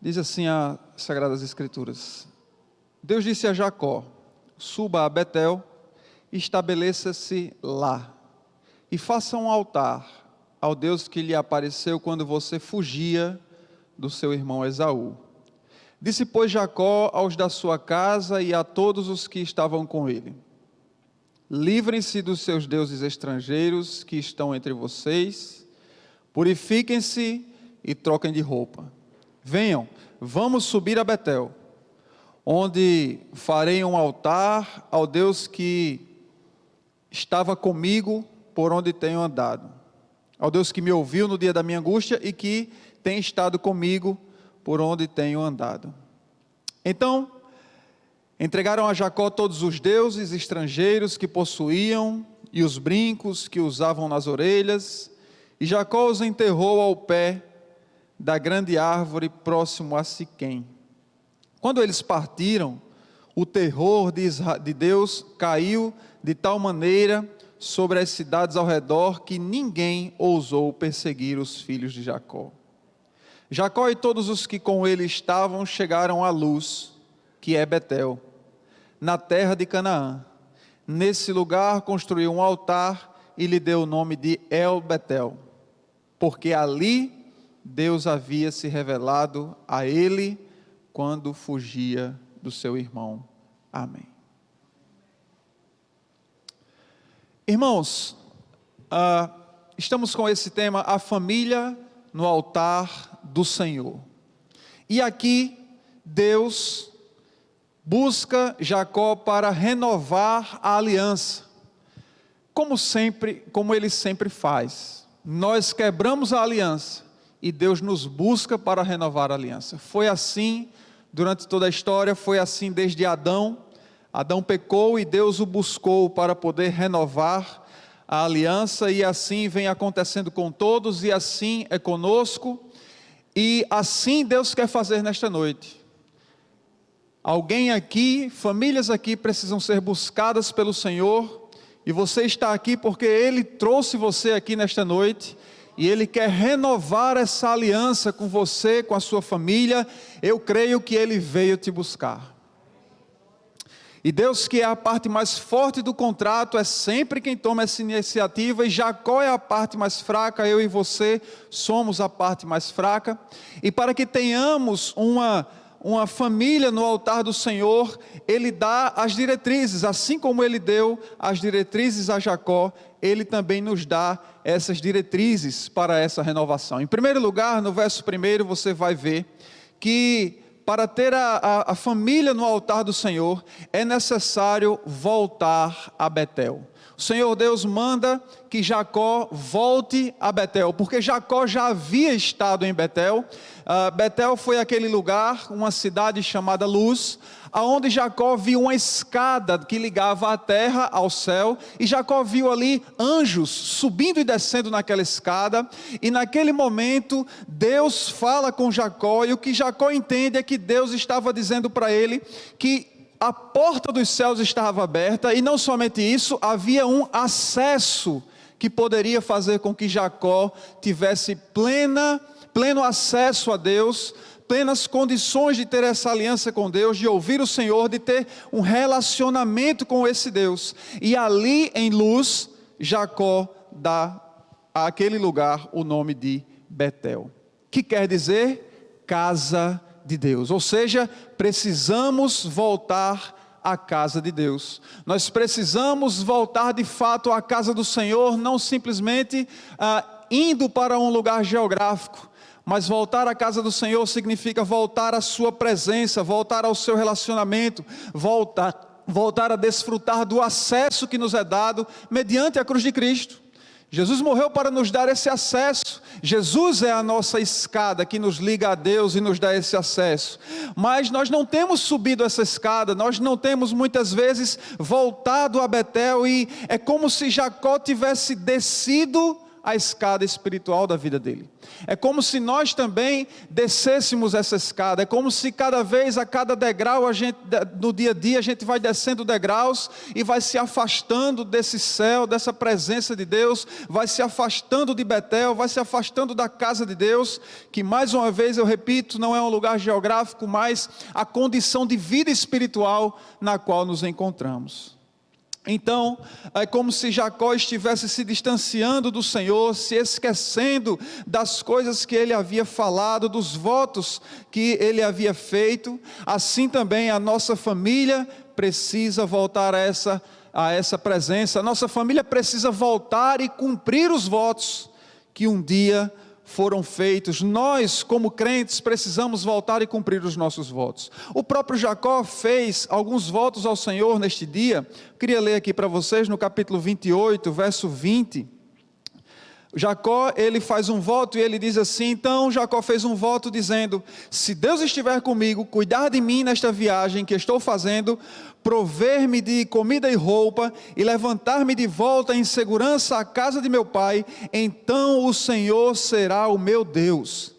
Diz assim as Sagradas Escrituras: Deus disse a Jacó: suba a Betel, estabeleça-se lá, e faça um altar ao Deus que lhe apareceu quando você fugia do seu irmão Esaú. Disse, pois, Jacó aos da sua casa e a todos os que estavam com ele: livrem-se dos seus deuses estrangeiros que estão entre vocês, purifiquem-se e troquem de roupa. Venham, vamos subir a Betel, onde farei um altar ao Deus que estava comigo por onde tenho andado, ao Deus que me ouviu no dia da minha angústia e que tem estado comigo por onde tenho andado. Então, entregaram a Jacó todos os deuses estrangeiros que possuíam e os brincos que usavam nas orelhas, e Jacó os enterrou ao pé da grande árvore próximo a Siquém. Quando eles partiram, o terror de Deus caiu de tal maneira sobre as cidades ao redor que ninguém ousou perseguir os filhos de Jacó. Jacó e todos os que com ele estavam chegaram à Luz, que é Betel, na terra de Canaã. Nesse lugar construiu um altar e lhe deu o nome de El Betel, porque ali Deus havia se revelado a ele quando fugia do seu irmão. Amém. Irmãos, estamos com esse tema, a família no altar do Senhor. E aqui Deus busca Jacó para renovar a aliança, como ele sempre faz. Nós quebramos a aliança e Deus nos busca para renovar a aliança. Foi assim durante toda a história, foi assim desde Adão. Adão pecou e Deus o buscou para poder renovar a aliança, e assim vem acontecendo com todos, e assim é conosco, e assim Deus quer fazer nesta noite. Alguém aqui, famílias aqui precisam ser buscadas pelo Senhor, e você está aqui porque Ele trouxe você aqui nesta noite, e Ele quer renovar essa aliança com você, com a sua família. Eu creio que Ele veio te buscar. E Deus, que é a parte mais forte do contrato, é sempre quem toma essa iniciativa, e Jacó é a parte mais fraca, eu e você somos a parte mais fraca. E para que tenhamos uma família no altar do Senhor, Ele dá as diretrizes, assim como Ele deu as diretrizes a Jacó, Ele também nos dá essas diretrizes para essa renovação. Em primeiro lugar, no verso 1, você vai ver que para ter a família no altar do Senhor, é necessário voltar a Betel. O Senhor Deus manda que Jacó volte a Betel, porque Jacó já havia estado em Betel. Betel foi aquele lugar, uma cidade chamada Luz, aonde Jacó viu uma escada que ligava a terra ao céu, e Jacó viu ali anjos subindo e descendo naquela escada, e naquele momento Deus fala com Jacó, e o que Jacó entende é que Deus estava dizendo para ele que a porta dos céus estava aberta, e não somente isso, havia um acesso que poderia fazer com que Jacó tivesse pleno acesso a Deus, plenas condições de ter essa aliança com Deus, de ouvir o Senhor, de ter um relacionamento com esse Deus. E ali em Luz, Jacó dá àquele lugar o nome de Betel, que quer dizer casa de Deus. Ou seja, precisamos voltar à casa de Deus. Nós precisamos voltar de fato à casa do Senhor, não simplesmente indo para um lugar geográfico. Mas voltar à casa do Senhor significa voltar à sua presença, voltar ao seu relacionamento, voltar a desfrutar do acesso que nos é dado mediante a cruz de Cristo. Jesus morreu para nos dar esse acesso. Jesus é a nossa escada que nos liga a Deus e nos dá esse acesso. Mas nós não temos subido essa escada, nós não temos muitas vezes voltado a Betel, e é como se Jacó tivesse descido a escada espiritual da vida dele. É como se nós também descêssemos essa escada. É como se cada vez, a cada degrau, no dia a dia, a gente vai descendo degraus e vai se afastando desse céu, dessa presença de Deus, vai se afastando de Betel, vai se afastando da casa de Deus, que mais uma vez eu repito, não é um lugar geográfico, mas a condição de vida espiritual na qual nos encontramos. Então, é como se Jacó estivesse se distanciando do Senhor, se esquecendo das coisas que ele havia falado, dos votos que ele havia feito. Assim também a nossa família precisa voltar a essa presença. A nossa família precisa voltar e cumprir os votos que um dia foram feitos. Nós, como crentes, precisamos voltar e cumprir os nossos votos. O próprio Jacó fez alguns votos ao Senhor neste dia. Eu queria ler aqui para vocês no capítulo 28, verso 20. Jacó, ele faz um voto e ele diz assim: então Jacó fez um voto dizendo: se Deus estiver comigo, cuidar de mim nesta viagem que estou fazendo, prover-me de comida e roupa e levantar-me de volta em segurança à casa de meu pai, então o Senhor será o meu Deus.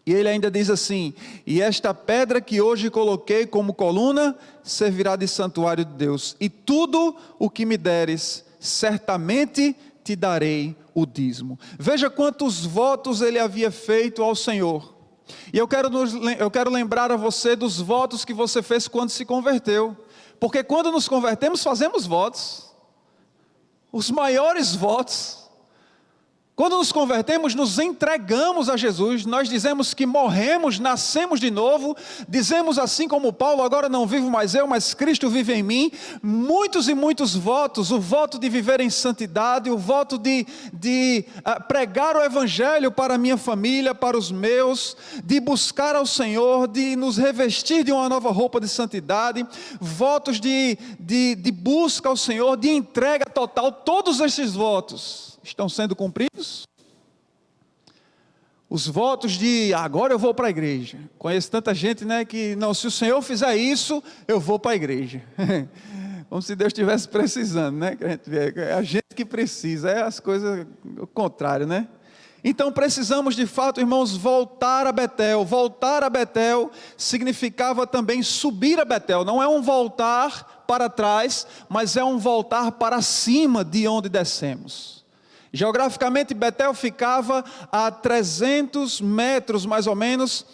E ele ainda diz assim: e esta pedra que hoje coloquei como coluna servirá de santuário de Deus, e tudo o que me deres, certamente te darei o dízimo. Veja quantos votos ele havia feito ao Senhor. E eu quero lembrar a você dos votos que você fez quando se converteu. Porque quando nos convertemos, fazemos votos. Os maiores votos. Quando nos convertemos, nos entregamos a Jesus, nós dizemos que morremos, nascemos de novo, dizemos assim como Paulo: agora não vivo mais eu, mas Cristo vive em mim. Muitos e muitos votos: o voto de viver em santidade, o voto de pregar o Evangelho para a minha família, para os meus, de buscar ao Senhor, de nos revestir de uma nova roupa de santidade, votos de busca ao Senhor, de entrega total. Todos esses votos estão sendo cumpridos? Os votos de agora eu vou para a igreja. Conheço tanta gente, né, que não, se o Senhor fizer isso, eu vou para a igreja. Como se Deus estivesse precisando, né? É a gente que precisa, é as coisas o contrário, né? Então precisamos de fato, irmãos, voltar a Betel. Voltar a Betel significava também subir a Betel. Não é um voltar para trás, mas é um voltar para cima de onde descemos. Geograficamente, Betel ficava a 300 metros, mais ou menos,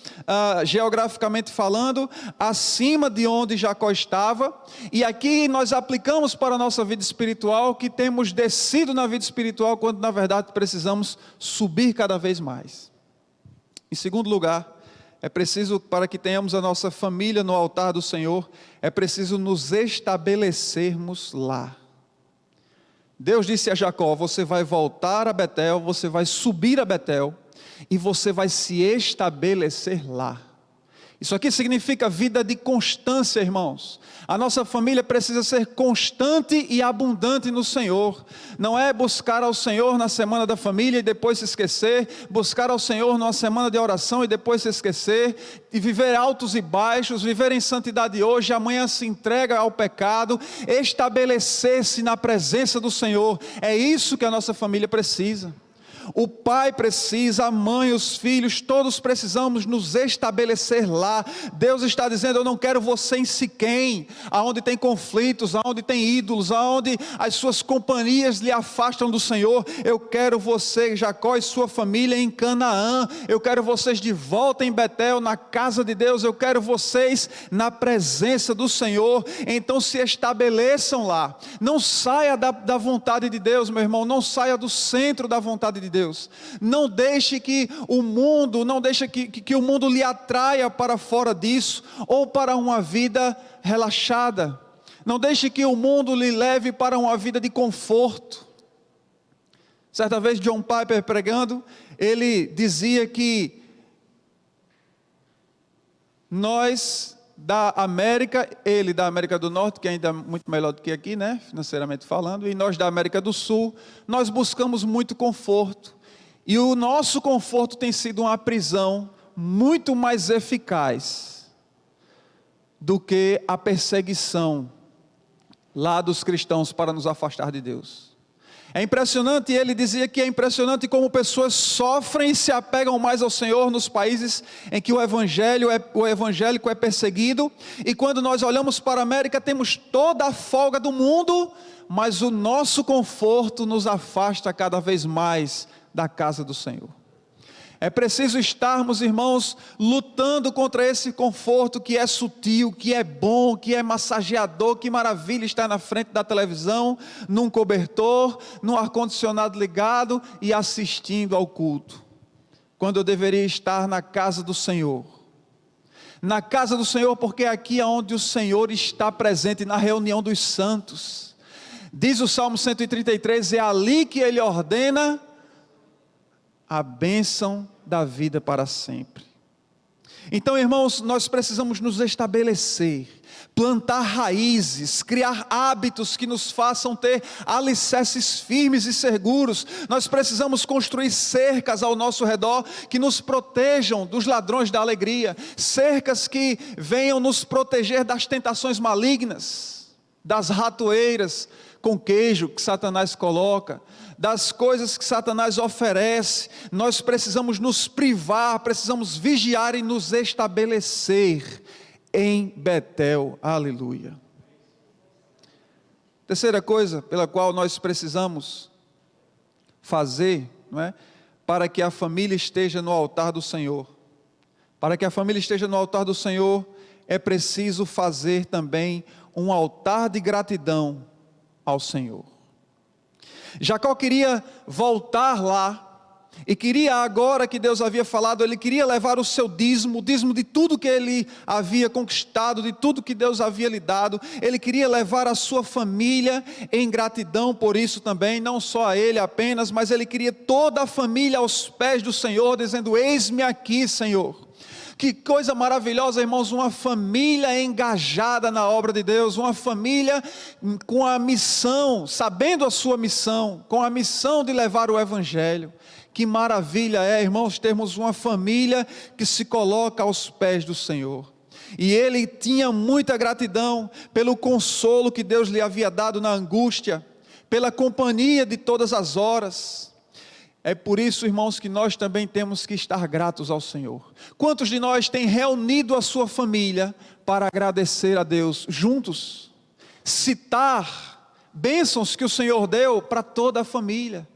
geograficamente falando, acima de onde Jacó estava. E aqui nós aplicamos para a nossa vida espiritual que temos descido na vida espiritual, quando na verdade precisamos subir cada vez mais. Em segundo lugar, é preciso, para que tenhamos a nossa família no altar do Senhor, é preciso nos estabelecermos lá. Deus disse a Jacó: você vai voltar a Betel, você vai subir a Betel e você vai se estabelecer lá. Isso aqui significa vida de constância, irmãos. A nossa família precisa ser constante e abundante no Senhor. Não é buscar ao Senhor na semana da família e depois se esquecer, buscar ao Senhor numa semana de oração e depois se esquecer, e viver altos e baixos, viver em santidade hoje, amanhã se entrega ao pecado. Estabelecer-se na presença do Senhor, é isso que a nossa família precisa. O pai precisa, a mãe, os filhos, todos precisamos nos estabelecer lá. Deus está dizendo: eu não quero você em Siquém, aonde tem conflitos, aonde tem ídolos, aonde as suas companhias lhe afastam do Senhor. Eu quero você, Jacó, e sua família em Canaã. Eu quero vocês de volta em Betel, na casa de Deus. Eu quero vocês na presença do Senhor. Então se estabeleçam lá. Não saia da vontade de Deus, meu irmão. Não saia do centro da vontade de Deus. Não deixe que o mundo, não deixe que o mundo lhe atraia para fora disso, ou para uma vida relaxada. Não deixe que o mundo lhe leve para uma vida de conforto. Certa vez John Piper pregando, ele dizia que nós da América, ele da América do Norte, que ainda é muito melhor do que aqui, né, financeiramente falando, e nós da América do Sul, nós buscamos muito conforto, e o nosso conforto tem sido uma prisão muito mais eficaz do que a perseguição lá dos cristãos para nos afastar de Deus. É impressionante, ele dizia que é impressionante como pessoas sofrem e se apegam mais ao Senhor nos países em que o evangélico é perseguido. E quando nós olhamos para a América, temos toda a folga do mundo, mas o nosso conforto nos afasta cada vez mais da casa do Senhor. É preciso estarmos, irmãos, lutando contra esse conforto que é sutil, que é bom, que é massageador. Que maravilha estar na frente da televisão, num cobertor, num ar-condicionado ligado e assistindo ao culto, quando eu deveria estar na casa do Senhor. Na casa do Senhor, porque é aqui onde o Senhor está presente, na reunião dos santos. Diz o Salmo 133, é ali que Ele ordena a bênção da vida para sempre. Então, irmãos, nós precisamos nos estabelecer, plantar raízes, criar hábitos que nos façam ter alicerces firmes e seguros. Nós precisamos construir cercas ao nosso redor que nos protejam dos ladrões da alegria, cercas que venham nos proteger das tentações malignas, das ratoeiras com queijo que Satanás coloca, das coisas que Satanás oferece. Nós precisamos nos privar, precisamos vigiar e nos estabelecer em Betel. Aleluia. Terceira coisa pela qual nós precisamos fazer, não é? Para que a família esteja no altar do Senhor. Para que a família esteja no altar do Senhor, é preciso fazer também um altar de gratidão ao Senhor. Jacó queria voltar lá, e queria agora que Deus havia falado, ele queria levar o seu dízimo, o dízimo de tudo que ele havia conquistado, de tudo que Deus havia lhe dado. Ele queria levar a sua família em gratidão por isso também, não só a ele apenas, mas ele queria toda a família aos pés do Senhor, dizendo: eis-me aqui, Senhor. Que coisa maravilhosa, irmãos, uma família engajada na obra de Deus, uma família com a missão, sabendo a sua missão, com a missão de levar o Evangelho. Que maravilha é, irmãos, termos uma família que se coloca aos pés do Senhor. E ele tinha muita gratidão pelo consolo que Deus lhe havia dado na angústia, pela companhia de todas as horas. É por isso, irmãos, que nós também temos que estar gratos ao Senhor. Quantos de nós têm reunido a sua família para agradecer a Deus juntos? Citar bênçãos que o Senhor deu para toda a família.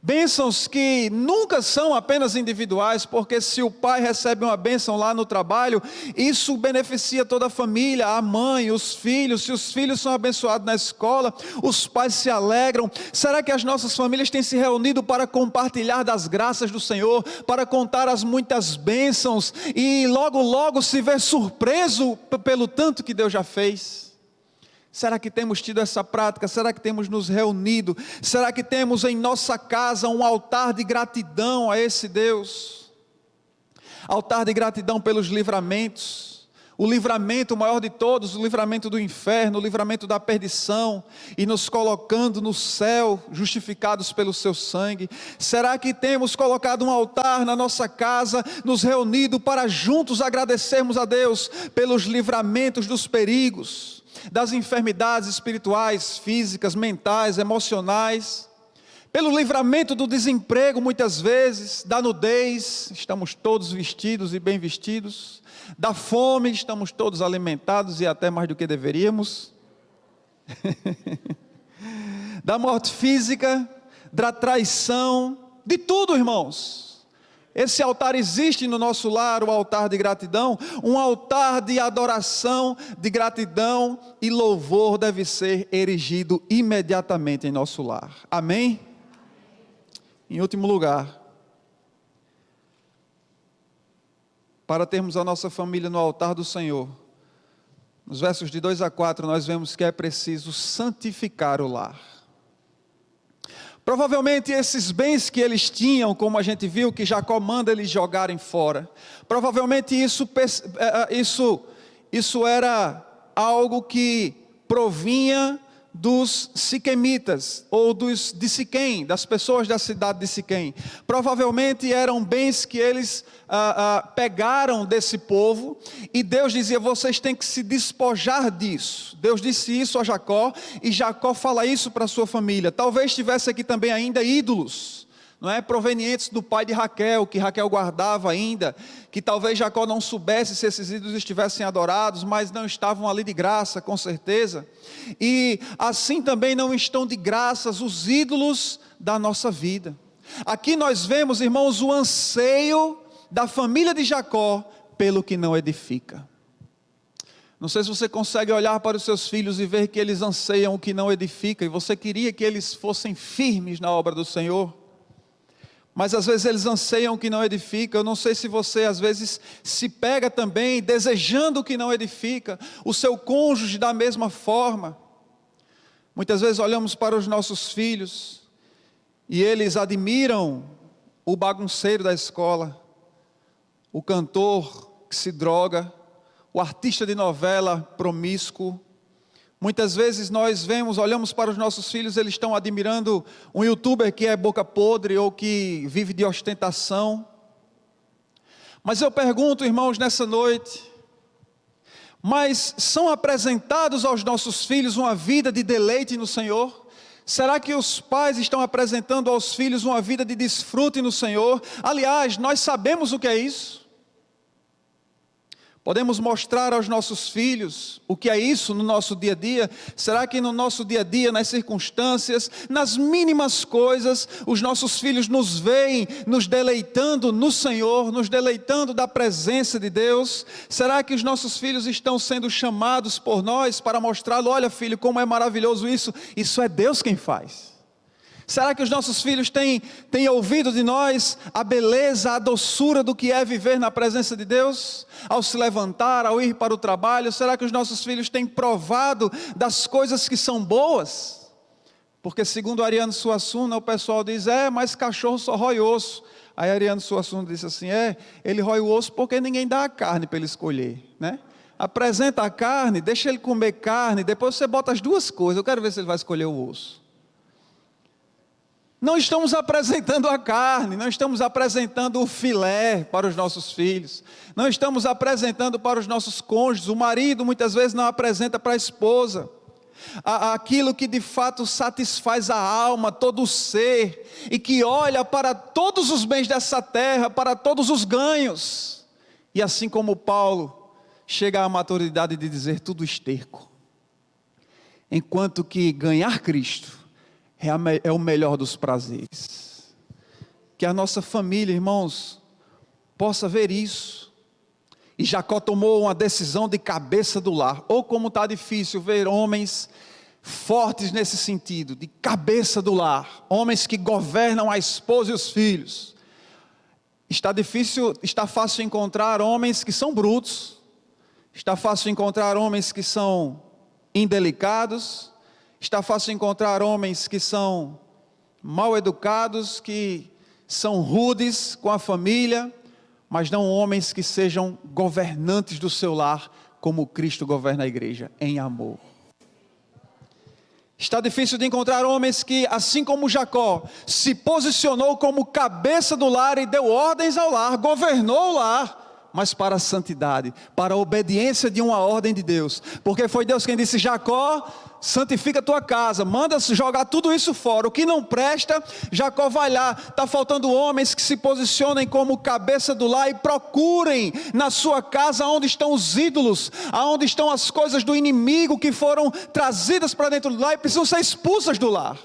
Bênçãos que nunca são apenas individuais, porque se o pai recebe uma bênção lá no trabalho, isso beneficia toda a família, a mãe, os filhos. Se os filhos são abençoados na escola, os pais se alegram. Será que as nossas famílias têm se reunido para compartilhar das graças do Senhor, para contar as muitas bênçãos e logo logo se ver surpreso pelo tanto que Deus já fez? Será que temos tido essa prática? Será que temos nos reunido? Será que temos em nossa casa um altar de gratidão a esse Deus? Altar de gratidão pelos livramentos. O livramento maior de todos, o livramento do inferno, o livramento da perdição, e nos colocando no céu, justificados pelo seu sangue. Será que temos colocado um altar na nossa casa, nos reunido para juntos agradecermos a Deus pelos livramentos dos perigos, das enfermidades espirituais, físicas, mentais, emocionais, pelo livramento do desemprego muitas vezes, da nudez, estamos todos vestidos e bem vestidos, da fome, estamos todos alimentados e até mais do que deveríamos, da morte física, da traição, de tudo, irmãos. Esse altar existe no nosso lar, o altar de gratidão. Um altar de adoração, de gratidão e louvor deve ser erigido imediatamente em nosso lar. Amém? Em último lugar, para termos a nossa família no altar do Senhor, nos versos de 2 a 4, nós vemos que é preciso santificar o lar. Provavelmente esses bens que eles tinham, como a gente viu que Jacó manda eles jogarem fora, provavelmente isso era algo que provinha dos siquemitas, ou de Siquém, das pessoas da cidade de Siquém. Provavelmente eram bens que eles pegaram desse povo, e Deus dizia: vocês têm que se despojar disso. Deus disse isso a Jacó, e Jacó fala isso para a sua família. Talvez tivesse aqui também ainda ídolos, não é, provenientes do pai de Raquel, que Raquel guardava ainda, que talvez Jacó não soubesse se esses ídolos estivessem adorados, mas não estavam ali de graça, com certeza. E assim também não estão de graças os ídolos da nossa vida. Aqui nós vemos, irmãos, o anseio da família de Jacó pelo que não edifica. Não sei se você consegue olhar para os seus filhos e ver que eles anseiam o que não edifica, e você queria que eles fossem firmes na obra do Senhor. Mas às vezes eles anseiam o que não edifica. Eu não sei se você às vezes se pega também desejando o que não edifica, o seu cônjuge da mesma forma. Muitas vezes olhamos para os nossos filhos e eles admiram o bagunceiro da escola, o cantor que se droga, o artista de novela promíscuo. Muitas vezes nós olhamos para os nossos filhos, eles estão admirando um youtuber que é boca podre ou que vive de ostentação. Mas eu pergunto, irmãos, nessa noite, mas são apresentados aos nossos filhos uma vida de deleite no Senhor? Será que os pais estão apresentando aos filhos uma vida de desfrute no Senhor? Aliás, nós sabemos o que é isso. Podemos mostrar aos nossos filhos o que é isso no nosso dia a dia? Será que no nosso dia a dia, nas circunstâncias, nas mínimas coisas, os nossos filhos nos veem, nos deleitando no Senhor, nos deleitando da presença de Deus? Será que os nossos filhos estão sendo chamados por nós para mostrá-lo? Olha, filho, como é maravilhoso isso, isso é Deus quem faz. Será que os nossos filhos têm ouvido de nós a beleza, a doçura do que é viver na presença de Deus? Ao se levantar, ao ir para o trabalho, será que os nossos filhos têm provado das coisas que são boas? Porque segundo Ariano Suassuna, o pessoal diz: mas cachorro só rói osso. Aí Ariano Suassuna disse assim: ele rói o osso porque ninguém dá a carne para ele escolher, né? Apresenta a carne, deixa ele comer carne, depois você bota as duas coisas, eu quero ver se ele vai escolher o osso. Não estamos apresentando a carne, não estamos apresentando o filé para os nossos filhos, não estamos apresentando para os nossos cônjuges. O marido muitas vezes não apresenta para a esposa aquilo que de fato satisfaz a alma, todo o ser, e que olha para todos os bens dessa terra, para todos os ganhos, e assim como Paulo chega à maturidade de dizer: tudo esterco, enquanto que ganhar Cristo é o melhor dos prazeres. Que a nossa família, irmãos, possa ver isso. E Jacó tomou uma decisão de cabeça do lar. Ou como está difícil ver homens fortes nesse sentido, de cabeça do lar, homens que governam a esposa e os filhos. Está fácil encontrar homens que são brutos, está fácil encontrar homens que são indelicados, está fácil encontrar homens que são mal educados, que são rudes com a família, mas não homens que sejam governantes do seu lar, como Cristo governa a igreja, em amor. Está difícil de encontrar homens que, assim como Jacó, se posicionou como cabeça do lar e deu ordens ao lar, governou o lar, mas para a santidade, para a obediência de uma ordem de Deus, porque foi Deus quem disse: Jacó, santifica a tua casa, manda jogar tudo isso fora, o que não presta. Jacó vai lá. Está faltando homens que se posicionem como cabeça do lar e procurem na sua casa onde estão os ídolos, aonde estão as coisas do inimigo que foram trazidas para dentro do lar e precisam ser expulsas do lar.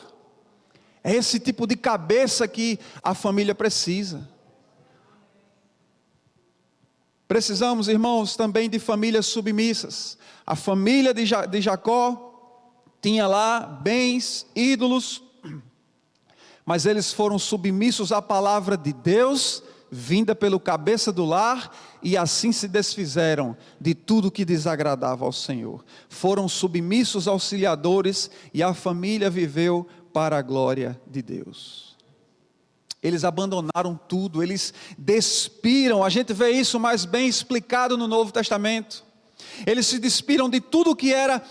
É esse tipo de cabeça que a família precisa. Precisamos, irmãos, também de famílias submissas. A família de Jacó tinha lá bens, ídolos, mas eles foram submissos à palavra de Deus, vinda pelo cabeça do lar, e assim se desfizeram de tudo que desagradava ao Senhor. Foram submissos auxiliadores, e a família viveu para a glória de Deus. Eles abandonaram tudo, eles despiram. A gente vê isso mais bem explicado no Novo Testamento. Eles se despiram de tudo que era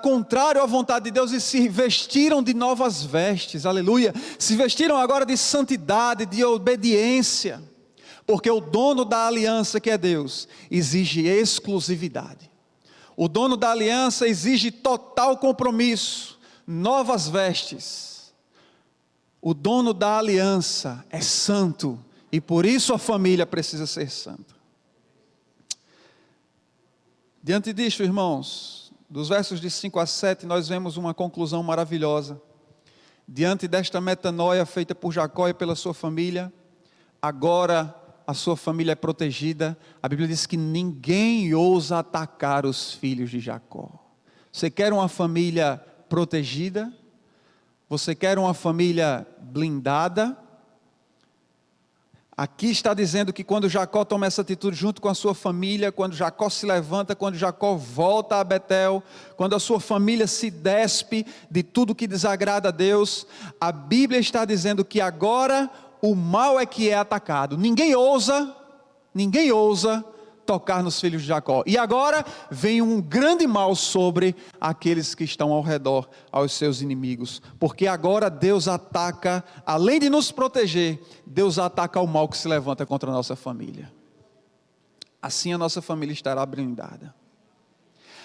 contrário à vontade de Deus e se vestiram de novas vestes, aleluia. Se vestiram agora de santidade, de obediência, porque o dono da aliança, que é Deus, exige exclusividade. O dono da aliança exige total compromisso, novas vestes. O dono da aliança é santo e por isso a família precisa ser santa. Diante disto, irmãos, dos versos de 5 a 7, nós vemos uma conclusão maravilhosa. Diante desta metanoia feita por Jacó e pela sua família, agora a sua família é protegida. A Bíblia diz que ninguém ousa atacar os filhos de Jacó. Você quer uma família protegida? Você quer uma família blindada? Aqui está dizendo que quando Jacó toma essa atitude junto com a sua família, quando Jacó se levanta, quando Jacó volta a Betel, quando a sua família se despe de tudo que desagrada a Deus, a Bíblia está dizendo que agora o mal é que é atacado. Ninguém ousa tocar nos filhos de Jacó. E agora vem um grande mal sobre aqueles que estão ao redor, aos seus inimigos. Porque agora Deus ataca, além de nos proteger, Deus ataca o mal que se levanta contra a nossa família. Assim a nossa família estará blindada.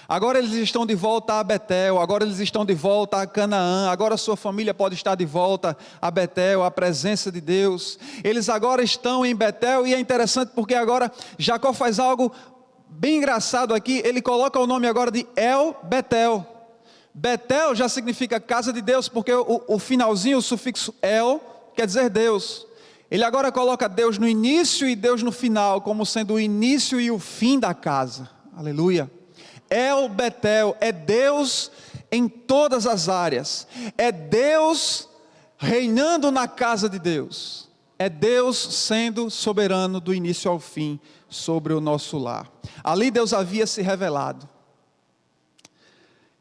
Agora eles estão de volta a Betel, agora eles estão de volta a Canaã, agora a sua família pode estar de volta a Betel, a presença de Deus. Eles agora estão em Betel e é interessante porque agora Jacó faz algo bem engraçado aqui, ele coloca o nome agora de El Betel. Betel já significa casa de Deus, porque o finalzinho, o sufixo El, quer dizer Deus. Ele agora coloca Deus no início e Deus no final, como sendo o início e o fim da casa. Aleluia. El Betel é Deus em todas as áreas, é Deus reinando na casa de Deus, é Deus sendo soberano do início ao fim sobre o nosso lar. Ali Deus havia se revelado.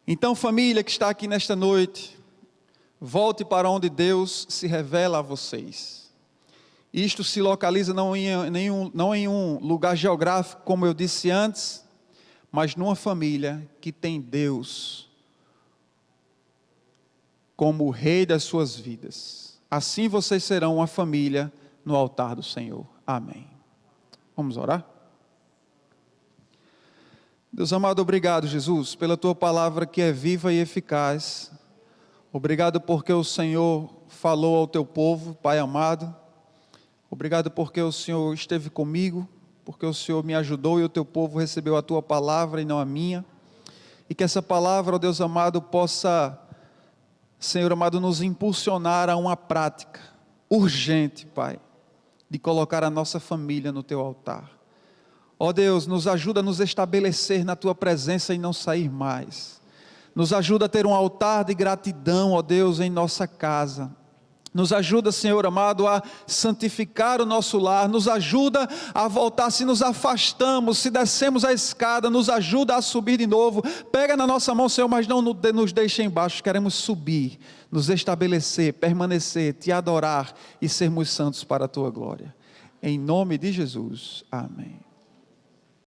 Então, família que está aqui nesta noite, volte para onde Deus se revela a vocês. Isto se localiza não em um lugar geográfico, como eu disse antes, mas numa família que tem Deus como o rei das suas vidas. Assim vocês serão uma família no altar do Senhor. Amém. Vamos orar? Deus amado, obrigado, Jesus, pela tua palavra que é viva e eficaz. Obrigado porque o Senhor falou ao teu povo, Pai amado. Obrigado porque o Senhor esteve comigo, porque o Senhor me ajudou e o teu povo recebeu a tua palavra e não a minha. E que essa palavra, ó Deus amado, possa, Senhor amado, nos impulsionar a uma prática urgente, Pai, de colocar a nossa família no teu altar. Ó Deus, nos ajuda a nos estabelecer na tua presença e não sair mais. Nos ajuda a ter um altar de gratidão, ó Deus, em nossa casa. Nos ajuda, Senhor amado, a santificar o nosso lar, nos ajuda a voltar, se nos afastamos, se descemos a escada, nos ajuda a subir de novo. Pega na nossa mão, Senhor, mas não nos deixe embaixo, queremos subir, nos estabelecer, permanecer, te adorar e sermos santos para a tua glória. Em nome de Jesus, amém.